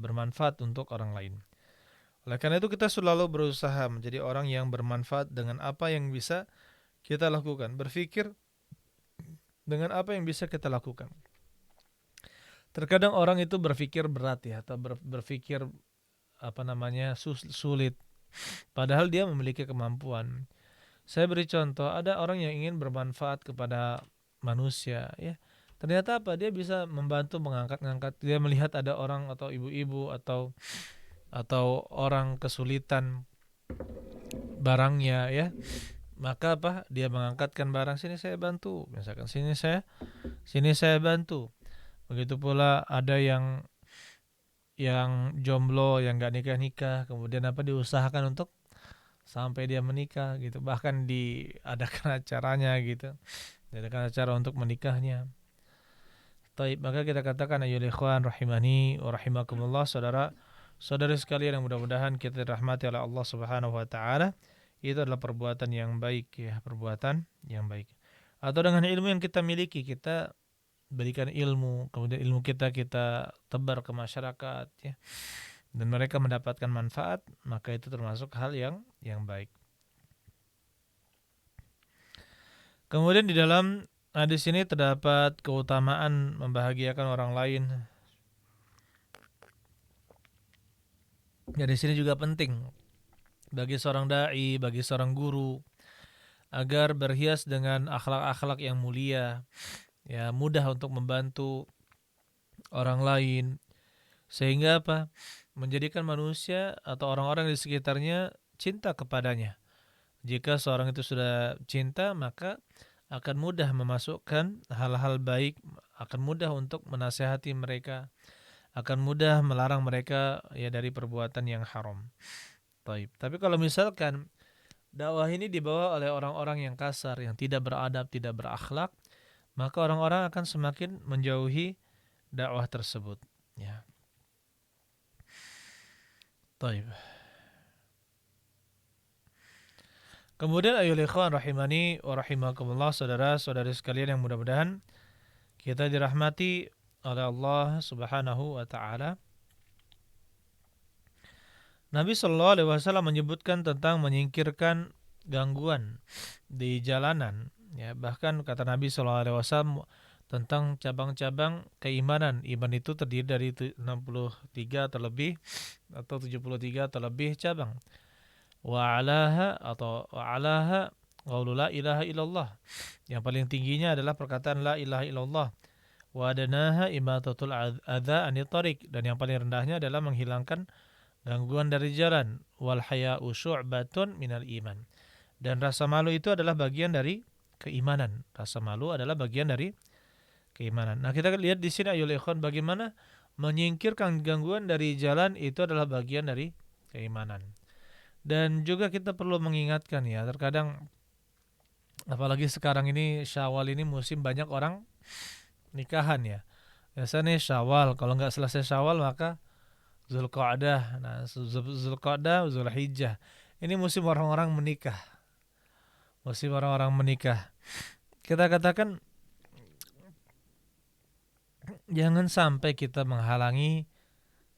[SPEAKER 1] bermanfaat untuk orang lain. Oleh karena itu kita selalu berusaha menjadi orang yang bermanfaat dengan apa yang bisa kita lakukan. Berpikir dengan apa yang bisa kita lakukan. Terkadang orang itu berpikir berat, ya, atau berpikir sulit. Padahal dia memiliki kemampuan. Saya beri contoh, ada orang yang ingin bermanfaat kepada manusia, ya. Ternyata dia bisa membantu mengangkat-ngangkat. Dia melihat ada orang atau ibu-ibu atau orang kesulitan barangnya, ya. Maka dia mengangkatkan barang, sini saya bantu. Misalkan sini saya bantu. Begitu pula ada yang jomblo, yang enggak nikah-nikah, kemudian diusahakan untuk sampai dia menikah gitu. Bahkan diadakan acaranya gitu. Diadakan acara untuk menikahnya. Taib, maka kita katakan ayyuhal ikhwan rahimani wa rahimakumullah, saudara-saudari sekalian yang mudah-mudahan kita dirahmati oleh Allah Subhanahu wa taala, itu adalah perbuatan yang baik, ya, perbuatan yang baik. Atau dengan ilmu yang kita miliki, kita berikan ilmu, kemudian ilmu kita tebar ke masyarakat, ya, dan mereka mendapatkan manfaat, maka itu termasuk hal yang baik. Kemudian di dalam hadis ini terdapat keutamaan membahagiakan orang lain. Dari sini juga penting bagi seorang dai, bagi seorang guru agar berhias dengan akhlak-akhlak yang mulia, ya mudah untuk membantu orang lain sehingga apa? Menjadikan manusia atau orang-orang di sekitarnya cinta kepadanya. Jika seorang itu sudah cinta, maka akan mudah memasukkan hal-hal baik, akan mudah untuk menasehati mereka, akan mudah melarang mereka ya dari perbuatan yang haram. Taib. Tapi kalau misalkan dakwah ini dibawa oleh orang-orang yang kasar, yang tidak beradab, tidak berakhlak, maka orang-orang akan semakin menjauhi dakwah tersebut. Ya. Taib. Kemudian ayol ikhwan rahimani wa rahimakumullah, saudara-saudari sekalian yang mudah-mudahan kita dirahmati oleh Allah Subhanahu wa taala. Nabi sallallahu alaihi wasallam menyebutkan tentang menyingkirkan gangguan di jalanan, ya. Bahkan kata Nabi sallallahu alaihi wasallam tentang cabang-cabang keimanan. Iman itu terdiri dari 63 atau lebih atau 73 atau lebih cabang. Wa alaha qaulu la ilaha illallah. Yang paling tingginya adalah perkataan la ilaha illallah. Wa adanaha imatatul adza anit thariq, dan yang paling rendahnya adalah menghilangkan gangguan dari jalan. Wal haya'u syu'batun minal iman. Dan rasa malu itu adalah bagian dari keimanan. Rasa malu adalah bagian dari keimanan. Nah, kita lihat di sini ayol ikhwan bagaimana menyingkirkan gangguan dari jalan itu adalah bagian dari keimanan. Dan juga kita perlu mengingatkan ya, terkadang apalagi sekarang ini Syawal ini musim banyak orang nikahan ya. Biasanya Syawal, kalau nggak selesai Syawal maka Zulqa'dah. Nah, Zulqa'dah, Zulhijjah. Ini musim orang-orang menikah. Musim orang-orang menikah. Kita katakan jangan sampai kita menghalangi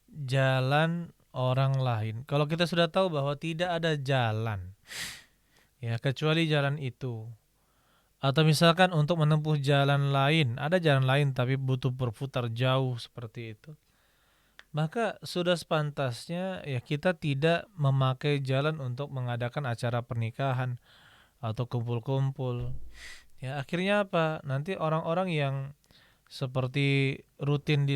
[SPEAKER 1] jalan orang lain. Kalau kita sudah tahu bahwa tidak ada jalan ya kecuali jalan itu, atau misalkan untuk menempuh jalan lain, ada jalan lain tapi butuh berputar jauh seperti itu, maka sudah sepantasnya ya kita tidak memakai jalan untuk mengadakan acara pernikahan atau kumpul-kumpul. Ya akhirnya apa? Nanti orang-orang yang seperti rutin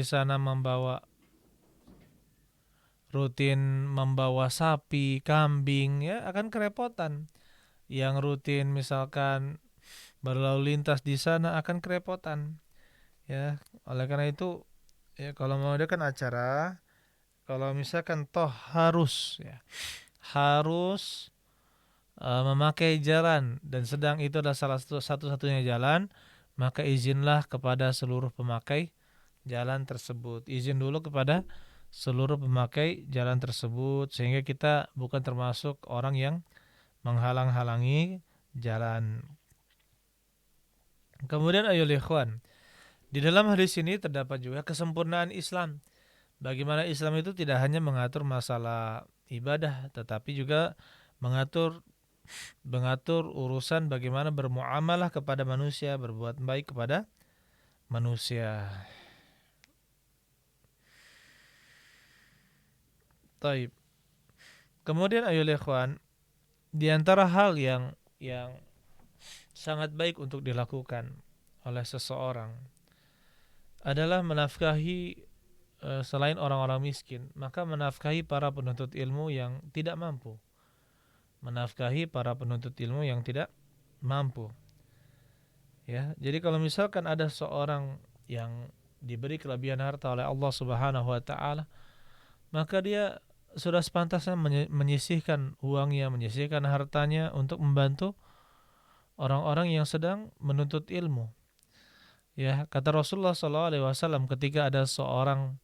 [SPEAKER 1] membawa sapi, kambing ya akan kerepotan. Yang rutin misalkan berlalu lintas di sana akan kerepotan. Ya, oleh karena itu ya kalau mau adakan acara, kalau misalkan toh harus memakai jalan dan sedang itu adalah salah satu-satunya jalan, maka izinlah kepada seluruh pemakai jalan tersebut. Izin dulu kepada seluruh pemakai jalan tersebut sehingga kita bukan termasuk orang yang menghalang-halangi jalan. Kemudian ayol ikhwan, di dalam hadis ini terdapat juga kesempurnaan Islam. Bagaimana Islam itu tidak hanya mengatur masalah ibadah, tetapi juga mengatur mengatur urusan bagaimana bermuamalah kepada manusia, berbuat baik kepada manusia. Taib. Kemudian ayol ikhwan, di antara hal yang sangat baik untuk dilakukan oleh seseorang adalah menafkahi selain orang-orang miskin, maka menafkahi para penuntut ilmu yang tidak mampu. Menafkahi para penuntut ilmu yang tidak mampu. Ya, jadi kalau misalkan ada seorang yang diberi kelebihan harta oleh Allah Subhanahu wa taala, maka dia sudah sepantasnya menyisihkan uangnya, menyisihkan hartanya untuk membantu orang-orang yang sedang menuntut ilmu. Ya, kata Rasulullah SAW ketika ada seorang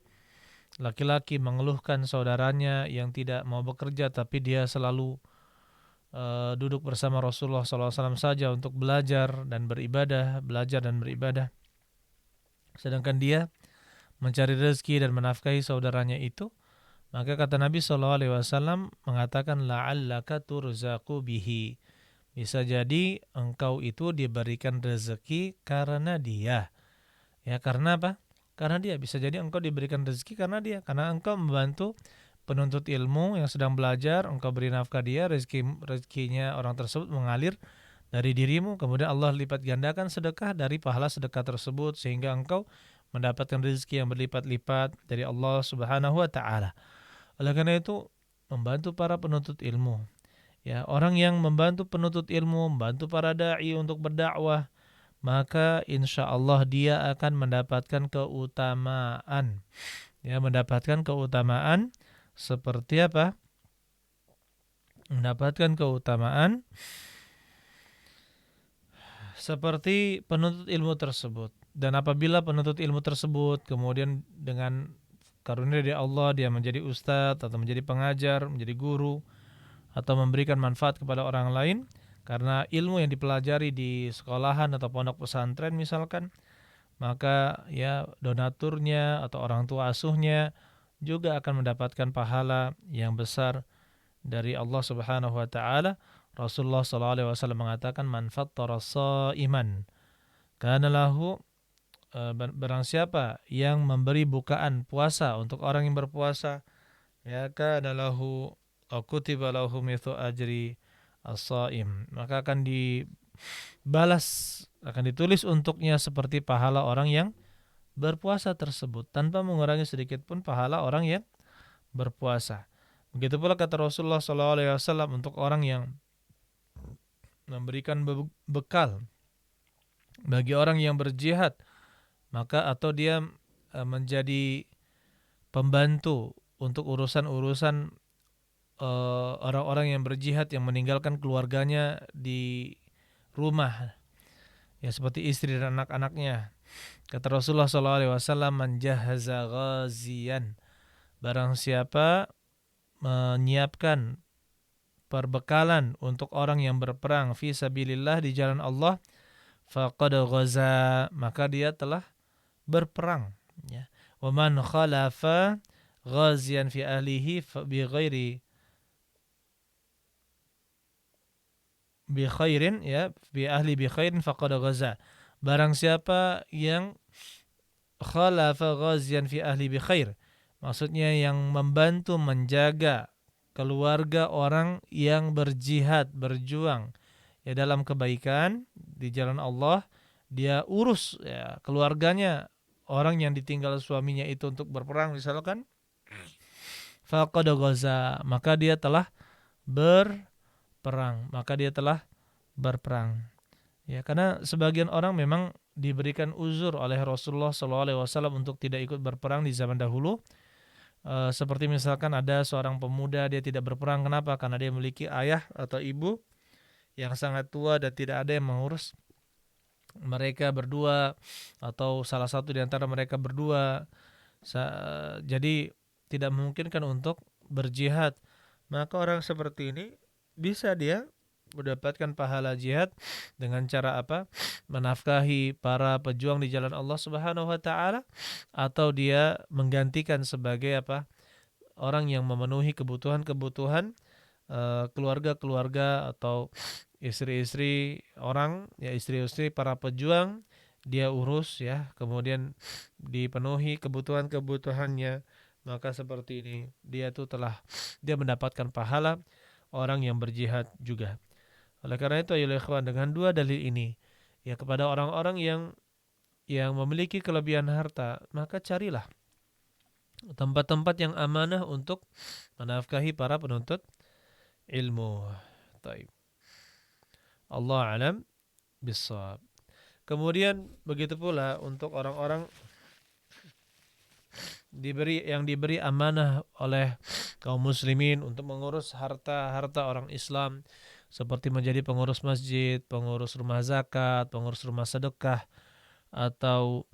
[SPEAKER 1] laki-laki mengeluhkan saudaranya yang tidak mau bekerja tapi dia selalu duduk bersama Rasulullah SAW saja untuk belajar dan beribadah, sedangkan dia mencari rezeki dan menafkahi saudaranya itu, maka kata Nabi SAW mengatakan la'allaka turzaqu bihi, Bisa jadi engkau itu diberikan rezeki karena dia. Ya, karena apa? Karena dia. Bisa jadi engkau diberikan rezeki karena dia. Karena engkau membantu penuntut ilmu yang sedang belajar, engkau beri nafkah dia, rezekinya orang tersebut mengalir dari dirimu, kemudian Allah lipat gandakan sedekah dari pahala sedekah tersebut sehingga engkau mendapatkan rezeki yang berlipat-lipat dari Allah Subhanahu wa taala. Oleh karena itu, membantu para penuntut ilmu. Ya, orang yang membantu penuntut ilmu, membantu para dai untuk berdakwah, maka insya Allah dia akan mendapatkan keutamaan. Ya, mendapatkan keutamaan seperti apa? Mendapatkan keutamaan seperti penuntut ilmu tersebut. Dan apabila penuntut ilmu tersebut kemudian dengan karunia dari Allah dia menjadi ustadz atau menjadi pengajar, menjadi guru, atau memberikan manfaat kepada orang lain karena ilmu yang dipelajari di sekolahan atau pondok pesantren misalkan, maka ya donaturnya atau orang tua asuhnya juga akan mendapatkan pahala yang besar dari Allah Subhanahu wa taala. Rasulullah sallallahu alaihi wasallam mengatakan man fattara shaiman kana lahu, barang siapa yang memberi bukaan puasa untuk orang yang berpuasa, ya kana lahu kutiba lahu mithlu ajri as-shaim, maka akan dibalas, akan ditulis untuknya seperti pahala orang yang berpuasa tersebut tanpa mengurangi sedikit pun pahala orang yang berpuasa. Begitu pula kata Rasulullah SAW untuk orang yang memberikan bekal bagi orang yang berjihad, maka atau dia menjadi pembantu untuk urusan-urusan orang-orang yang berjihad yang meninggalkan keluarganya di rumah, ya seperti istri dan anak-anaknya. Kata Rasulullah SAW, man jahaza ghaziyan, barang siapa menyiapkan perbekalan untuk orang yang berperang fi sabilillah di jalan Allah, faqad ghaza, maka dia telah berperang, ya. Wa man khalafa ghaziyan fi ahlihi bi khairin, ya, bi ahli bi khairin faqad ghaza. Barang siapa yang khalafa ghaziyan fi ahli bi khair, maksudnya yang membantu menjaga keluarga orang yang berjihad, berjuang ya dalam kebaikan di jalan Allah, dia urus ya keluarganya, orang yang ditinggal suaminya itu untuk berperang misalkan, faqad ghaza, maka dia telah berperang, maka dia telah berperang. Ya, karena sebagian orang memang diberikan uzur oleh Rasulullah SAW untuk tidak ikut berperang di zaman dahulu. Seperti misalkan ada seorang pemuda dia tidak berperang, kenapa? Karena dia memiliki ayah atau ibu yang sangat tua dan tidak ada yang mengurus mereka berdua atau salah satu di antara mereka berdua. Jadi tidak memungkinkan untuk berjihad. Maka orang seperti ini bisa dia mendapatkan pahala jihad dengan cara apa? Menafkahi para pejuang di jalan Allah Subhanahu wa taala, atau dia menggantikan sebagai apa? Orang yang memenuhi kebutuhan-kebutuhan keluarga-keluarga atau istri-istri orang, ya istri-istri para pejuang dia urus, ya, kemudian dipenuhi kebutuhan-kebutuhannya, maka seperti ini dia mendapatkan pahala orang yang berjihad juga. Oleh karena itu, ayolah ikhwan, dengan dua dalil ini, ya, kepada orang-orang yang memiliki kelebihan harta, maka carilah tempat-tempat yang amanah untuk menafkahi para penuntut ilmu. Taib. Allah alam bissawab. Kemudian begitu pula untuk orang-orang yang diberi amanah oleh kaum muslimin untuk mengurus harta-harta orang Islam, seperti menjadi pengurus masjid, pengurus rumah zakat, pengurus rumah sedekah, atau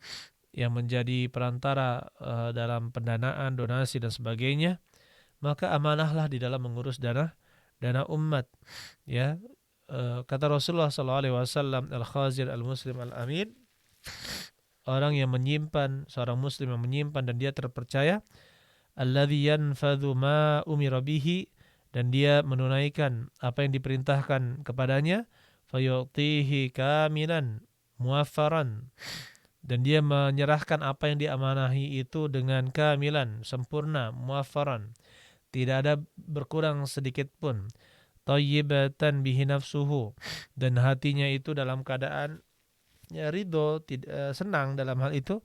[SPEAKER 1] yang menjadi perantara dalam pendanaan, donasi dan sebagainya, maka amanahlah di dalam mengurus dana umat, ya. Kata Rasulullah SAW, al-khazir al-muslim al-amin, seorang muslim yang menyimpan dan dia terpercaya, alladzi yanfadhu ma umira bihi, dan dia menunaikan apa yang diperintahkan kepadanya, fayu'tihi kamilan muwaffaran, dan dia menyerahkan apa yang diamanahi itu dengan kamilan, sempurna, muwaffaran, tidak ada berkurang sedikit pun. Thayyibatan bihi nafsuhu, dan hatinya itu dalam keadaan ridho, senang dalam hal itu.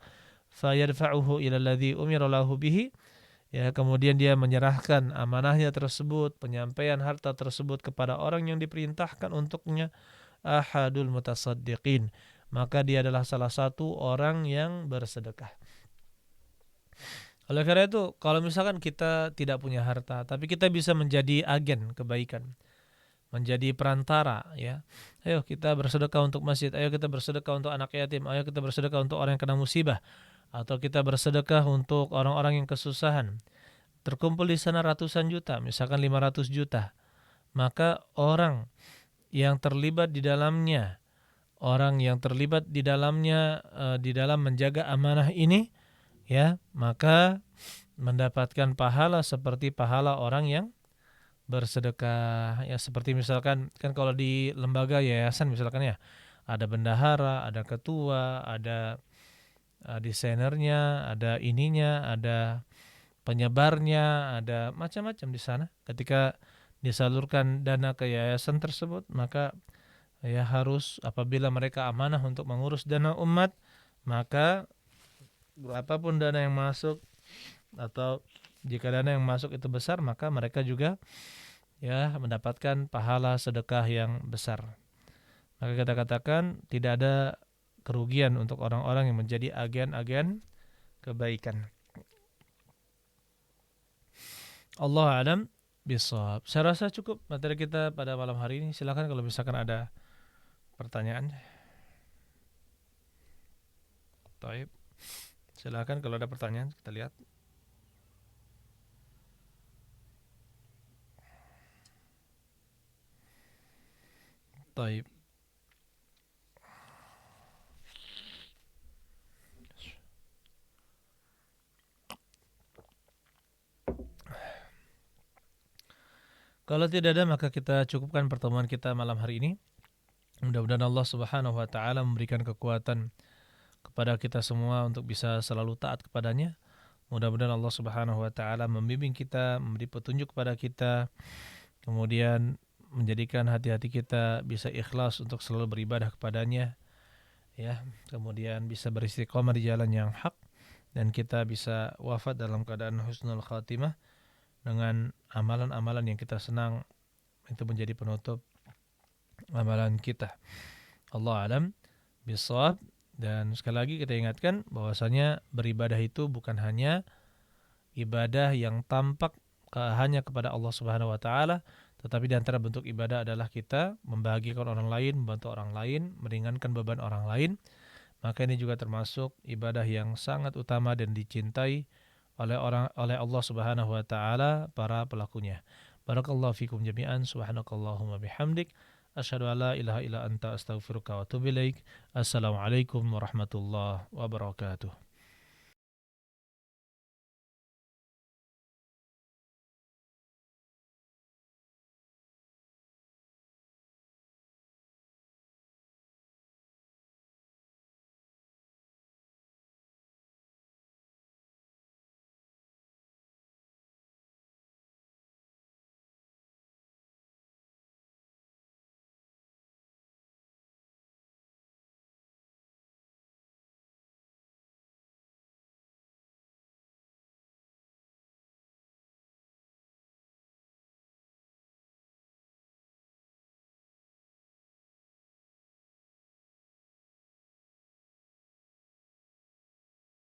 [SPEAKER 1] Fayadfa'uhu ila alladhi umira lahu bihi, ya, kemudian dia menyerahkan amanahnya tersebut, penyampaian harta tersebut kepada orang yang diperintahkan untuknya, ahadul mutasaddiqin, maka dia adalah salah satu orang yang bersedekah. Oleh karena itu, kalau misalkan kita tidak punya harta, tapi kita bisa menjadi agen kebaikan, menjadi perantara, ya. Ayo kita bersedekah untuk masjid, ayo kita bersedekah untuk anak yatim, ayo kita bersedekah untuk orang yang kena musibah, atau kita bersedekah untuk orang-orang yang kesusahan. Terkumpul di sana ratusan juta, misalkan 500 juta. Maka orang yang terlibat di dalamnya, di dalam menjaga amanah ini, ya, maka mendapatkan pahala seperti pahala orang yang bersedekah. Ya, seperti misalkan kan kalau di lembaga yayasan misalkan, ya, ada bendahara, ada ketua, ada desainernya, ada ininya, ada penyebarnya, ada macam-macam di sana. Ketika disalurkan dana ke yayasan tersebut, maka ya harus, apabila mereka amanah untuk mengurus dana umat, maka berapapun dana yang masuk, atau jika dana yang masuk itu besar, maka mereka juga ya mendapatkan pahala sedekah yang besar. Maka kita katakan tidak ada kerugian untuk orang-orang yang menjadi agen-agen kebaikan. Allah alam bisawab. Saya rasa cukup materi kita pada malam hari ini. Silakan kalau misalkan ada pertanyaan. Taib. Silakan kalau ada pertanyaan, kita lihat. Taib. Kalau tidak ada, maka kita cukupkan pertemuan kita malam hari ini. Mudah-mudahan Allah Subhanahu wa taala memberikan kekuatan kepada kita semua untuk bisa selalu taat kepadanya. Mudah-mudahan Allah Subhanahu wa taala membimbing kita, memberi petunjuk kepada kita, kemudian menjadikan hati-hati kita bisa ikhlas untuk selalu beribadah kepadanya, ya. Kemudian bisa beristiqomah di jalan yang hak, dan kita bisa wafat dalam keadaan husnul khatimah dengan amalan-amalan yang kita senang itu menjadi penutup amalan kita. Allah alam bisawab. Dan sekali lagi kita ingatkan bahwasanya beribadah itu bukan hanya ibadah yang tampak hanya kepada Allah Subhanahu wa taala, tetapi di antara bentuk ibadah adalah kita membahagiakan orang lain, membantu orang lain, meringankan beban orang lain. Maka ini juga termasuk ibadah yang sangat utama dan dicintai oleh Allah Subhanahu wa taala para pelakunya. Barakallahu fikum jami'an, subhanakallahumma bihamdik, asyhadu an la ilaha illa anta astaghfiruka wa atubu ilaik. Assalamualaikum warahmatullahi wabarakatuh.